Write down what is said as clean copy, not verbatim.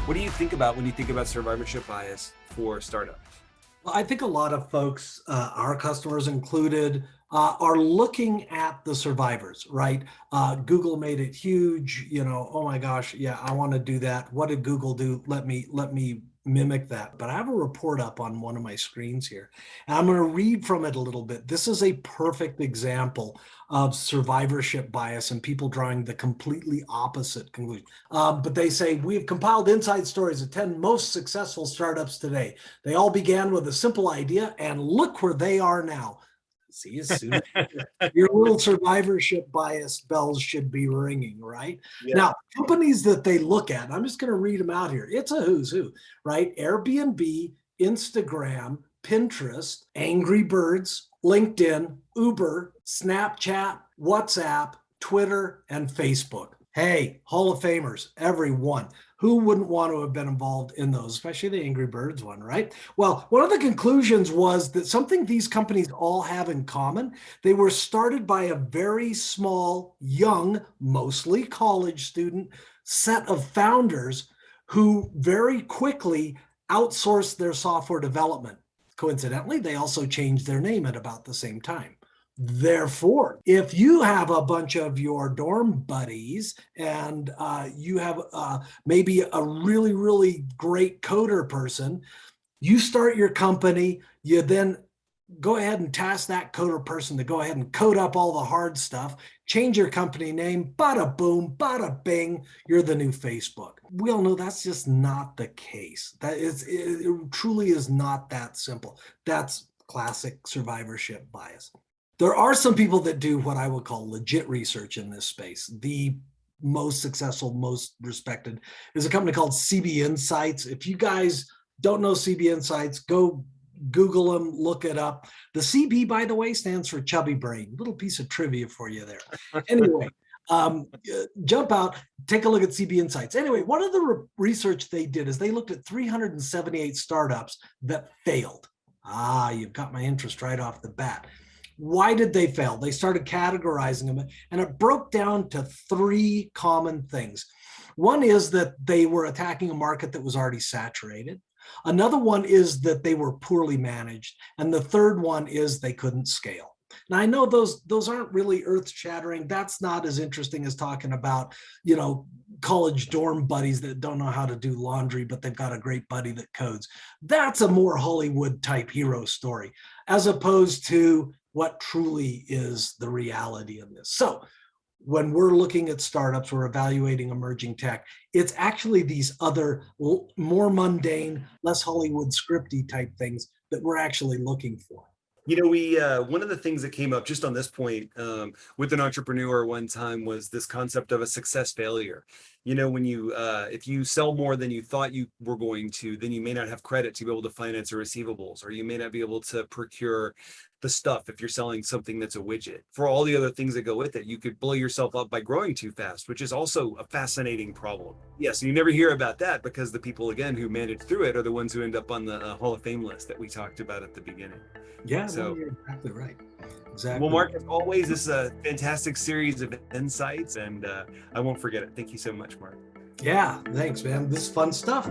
What do you think about when you think about survivorship bias for startups? Well, I think a lot of folks, our customers included, are looking at the survivors, right? Google made it huge. Oh my gosh, yeah, I want to do that. What did Google do? Let me mimic that. But I have a report up on one of my screens here, and I'm going to read from it a little bit. This is a perfect example of survivorship bias and people drawing the completely opposite conclusion. But they say we have compiled inside stories of 10 most successful startups today. They all began with a simple idea, and look where they are now. See, as soon as your little survivorship bias bells should be ringing, right? Yeah. Now, companies that they look at, I'm just going to read them out here. It's a who's who, right? Airbnb, Instagram, Pinterest, Angry Birds, LinkedIn, Uber, Snapchat, WhatsApp, Twitter, and Facebook. Hey, Hall of Famers, everyone. Who wouldn't want to have been involved in those, especially the Angry Birds one, right? Well, one of the conclusions was that something these companies all have in common. They were started by a very small, young, mostly college student set of founders who very quickly outsourced their software development. Coincidentally, they also changed their name at about the same time. Therefore, if you have a bunch of your dorm buddies and you have maybe a really, really great coder person, you start your company, you then go ahead and task that coder person to go ahead and code up all the hard stuff, change your company name, bada boom, bada bing, you're the new Facebook. We all know that's just not the case. It truly is not that simple. That's classic survivorship bias. There are some people that do what I would call legit research in this space. The most successful, most respected is a company called CB Insights. If you guys don't know CB Insights, go Google them, look it up. The CB, by the way, stands for chubby brain. Little piece of trivia for you there. Anyway, jump out, take a look at CB Insights. Anyway, one of the research they did is they looked at 378 startups that failed. You've got my interest right off the bat. Why did they fail? They started categorizing them, and it broke down to three common things. One is that they were attacking a market that was already saturated. Another one is that they were poorly managed. And the third one is they couldn't scale. Now, I know those aren't really earth-shattering. That's not as interesting as talking about, college dorm buddies that don't know how to do laundry, but they've got a great buddy that codes. That's a more Hollywood-type hero story, as opposed to what truly is the reality of this. So when we're looking at startups, we're evaluating emerging tech, it's actually these other more mundane, less Hollywood scripty type things that we're actually looking for. We one of the things that came up just on this point with an entrepreneur one time was this concept of a success failure. When you if you sell more than you thought you were going to, then you may not have credit to be able to finance your receivables, or you may not be able to procure the stuff if you're selling something that's a widget. For all the other things that go with it, you could blow yourself up by growing too fast, which is also a fascinating problem. Yes, you never hear about that because the people, again, who manage through it are the ones who end up on the Hall of Fame list that we talked about at the beginning. Yeah, So, you're exactly right. Exactly. well, Mark, as always, this is a fantastic series of insights, and I won't forget it. Thank you so much, Mark. Yeah, thanks, man. This is fun stuff.